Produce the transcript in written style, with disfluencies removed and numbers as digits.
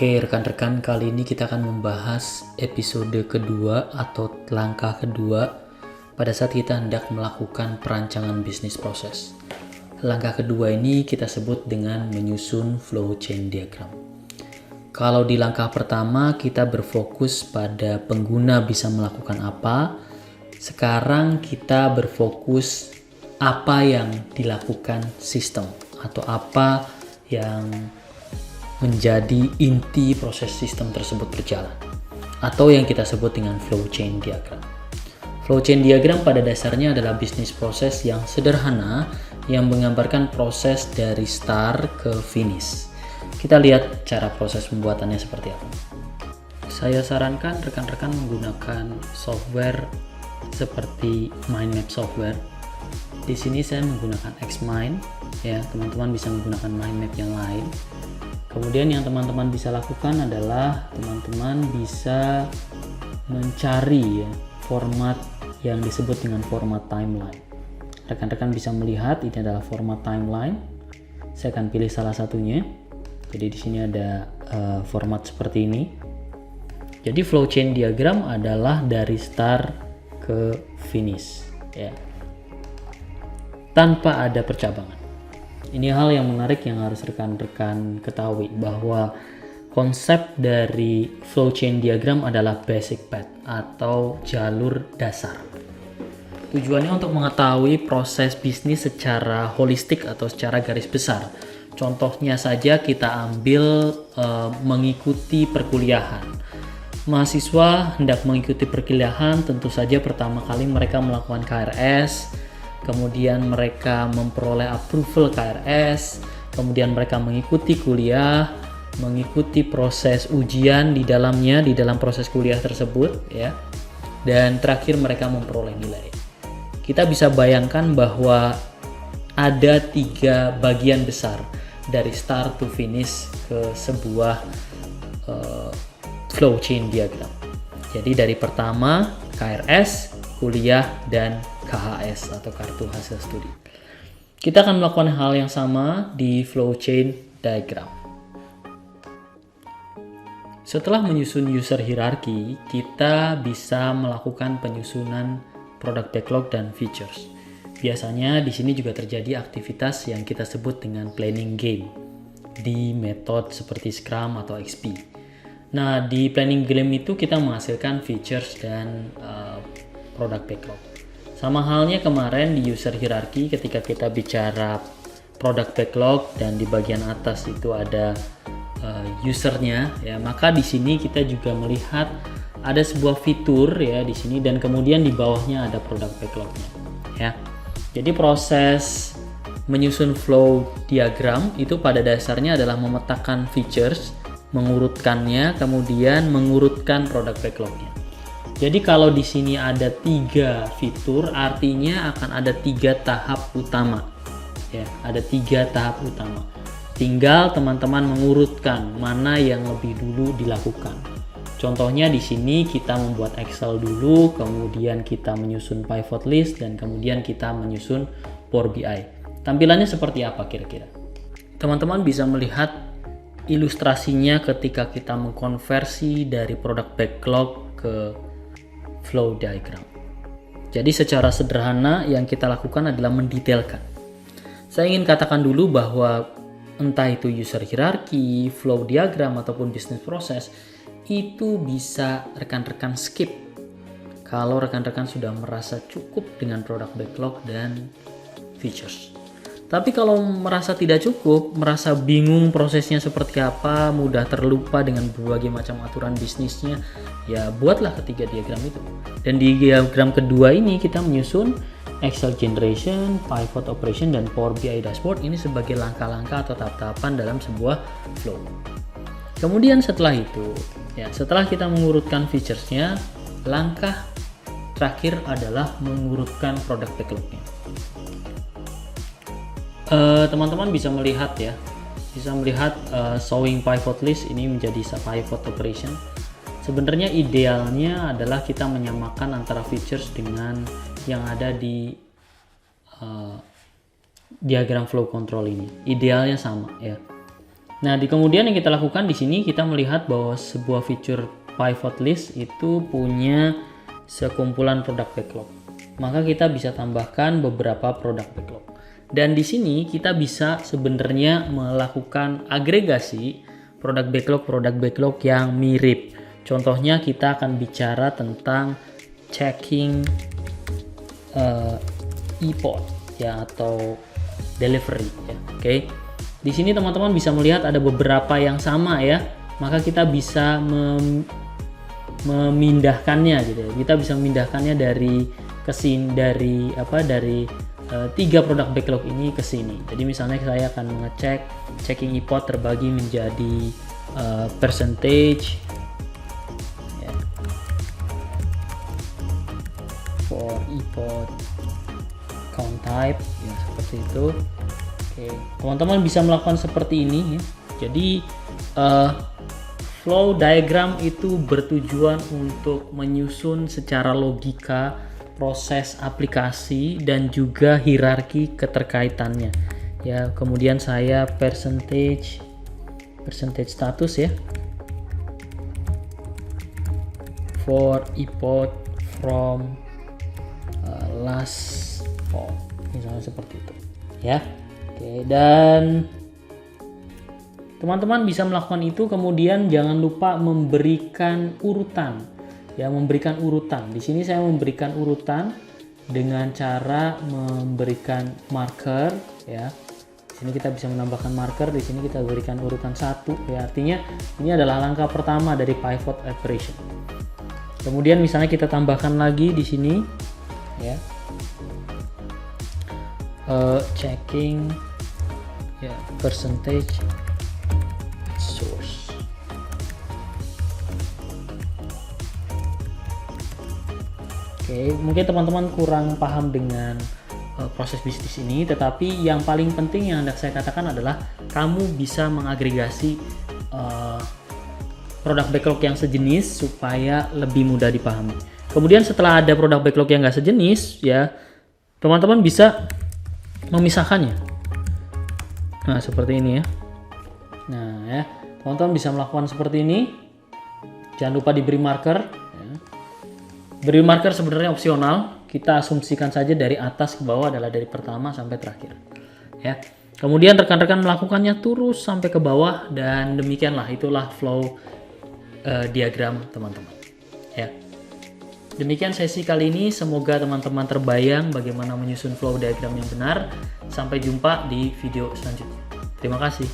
Oke, rekan-rekan, kali ini kita akan membahas episode kedua atau langkah kedua pada saat kita hendak melakukan perancangan bisnis proses. Langkah kedua ini kita sebut dengan menyusun flow chain diagram. Kalau di langkah pertama kita berfokus pada pengguna bisa melakukan apa, sekarang kita berfokus apa yang dilakukan sistem atau apa yang menjadi inti proses sistem tersebut berjalan, atau yang kita sebut dengan flow chain diagram. Flow chain diagram pada dasarnya adalah bisnis proses yang sederhana yang menggambarkan proses dari start ke finish. Kita lihat cara proses pembuatannya seperti apa. Saya sarankan rekan-rekan menggunakan software seperti mind map software. Di sini saya menggunakan Xmind, ya, teman-teman bisa menggunakan mind map yang lain. Kemudian yang teman-teman bisa lakukan adalah teman-teman bisa mencari format yang disebut dengan format timeline. Rekan-rekan bisa melihat ini adalah format timeline. Saya akan pilih salah satunya. Jadi di sini ada format seperti ini. Jadi flow chain diagram adalah dari start ke finish, ya, tanpa ada percabangan. Ini hal yang menarik yang harus rekan-rekan ketahui, bahwa konsep dari flow chain diagram adalah basic path atau jalur dasar. Tujuannya untuk mengetahui proses bisnis secara holistik atau secara garis besar. Contohnya saja kita ambil mengikuti perkuliahan. Mahasiswa hendak mengikuti perkuliahan, tentu saja pertama kali mereka melakukan KRS, kemudian mereka memperoleh approval KRS, kemudian mereka mengikuti kuliah, mengikuti proses ujian di dalamnya, di dalam proses kuliah tersebut, ya, dan terakhir mereka memperoleh nilai. Kita bisa bayangkan bahwa ada 3 bagian besar dari start to finish ke sebuah flow chain diagram. Jadi dari pertama KRS, kuliah, dan KHS atau kartu hasil studi. Kita akan melakukan hal yang sama di flow chain diagram. Setelah menyusun user hierarchy, kita bisa melakukan penyusunan product backlog dan features. Biasanya di sini juga terjadi aktivitas yang kita sebut dengan planning game di metode seperti Scrum atau XP. Nah, di planning game itu kita menghasilkan features dan product backlog. Sama halnya kemarin di user hierarchy ketika kita bicara product backlog dan di bagian atas itu ada usernya, ya, maka di sini kita juga melihat ada sebuah fitur, ya, di sini, dan kemudian di bawahnya ada product backlognya, ya. Jadi proses menyusun flow diagram itu pada dasarnya adalah memetakan features, mengurutkannya, kemudian mengurutkan product backlognya. Jadi kalau di sini ada 3 fitur, artinya akan ada 3 tahap utama. Ya, ada 3 tahap utama. Tinggal teman-teman mengurutkan mana yang lebih dulu dilakukan. Contohnya di sini kita membuat Excel dulu, kemudian kita menyusun pivot list, dan kemudian kita menyusun Power BI. Tampilannya seperti apa kira-kira? Teman-teman bisa melihat ilustrasinya ketika kita mengkonversi dari product backlog ke flow diagram. Jadi secara sederhana yang kita lakukan adalah mendetailkan. Saya ingin katakan dulu bahwa entah itu user hierarchy, flow diagram, ataupun business process, itu bisa rekan-rekan skip kalau rekan-rekan sudah merasa cukup dengan product backlog dan features. Tapi kalau merasa tidak cukup, merasa bingung prosesnya seperti apa, mudah terlupa dengan berbagai macam aturan bisnisnya, ya buatlah ketiga diagram itu. Dan di diagram kedua ini kita menyusun Excel generation, pivot operation, dan Power BI dashboard ini sebagai langkah-langkah atau tahap-tahapan dalam sebuah flow. Kemudian setelah itu, ya, setelah kita mengurutkan featuresnya, langkah terakhir adalah mengurutkan product backlognya. Teman-teman bisa melihat, ya, bisa melihat showing pivot list ini menjadi pivot operation. Sebenarnya idealnya adalah kita menyamakan antara features dengan yang ada di diagram flow control ini. Idealnya sama, ya. Nah, di kemudian yang kita lakukan di sini kita melihat bahwa sebuah fitur pivot list itu punya sekumpulan produk backlog. Maka kita bisa tambahkan beberapa produk backlog. Dan di sini kita bisa sebenarnya melakukan agregasi produk backlog yang mirip. Contohnya kita akan bicara tentang checking e-pod ya, atau delivery ya. Oke. Di sini teman-teman bisa melihat ada beberapa yang sama ya. Maka kita bisa memindahkannya gitu ya. Kita bisa memindahkannya dari tiga produk backlog ini ke sini. Jadi misalnya saya akan mengecek checking e-pod terbagi menjadi percentage ya, for e-pod count type ya, seperti itu. Oke, teman-teman bisa melakukan seperti ini ya. Jadi flow diagram itu bertujuan untuk menyusun secara logika proses aplikasi dan juga hierarki keterkaitannya. Ya, kemudian saya percentage status ya. For e-pod from last fall. Misalnya seperti itu. Ya. Oke, dan teman-teman bisa melakukan itu, kemudian jangan lupa memberikan urutan. Ya, memberikan urutan. Di sini saya memberikan urutan dengan cara memberikan marker ya. Di sini kita bisa menambahkan marker, di sini kita berikan urutan 1 ya. Artinya ini adalah langkah pertama dari pivot operation. Kemudian misalnya kita tambahkan lagi di sini ya. Checking ya, percentage source. Oke, mungkin teman-teman kurang paham dengan proses bisnis ini, tetapi yang paling penting yang hendak saya katakan adalah kamu bisa mengagregasi produk backlog yang sejenis supaya lebih mudah dipahami. Kemudian setelah ada produk backlog yang nggak sejenis ya, teman-teman bisa memisahkannya. Nah, seperti ini ya. Nah, ya, teman-teman bisa melakukan seperti ini. Jangan lupa diberi marker. Ya. Beri marker sebenarnya opsional. Kita asumsikan saja dari atas ke bawah adalah dari pertama sampai terakhir. Ya. Kemudian rekan-rekan melakukannya terus sampai ke bawah, dan demikianlah itulah flow diagram teman-teman. Ya. Demikian sesi kali ini, semoga teman-teman terbayang bagaimana menyusun flow diagram yang benar. Sampai jumpa di video selanjutnya. Terima kasih.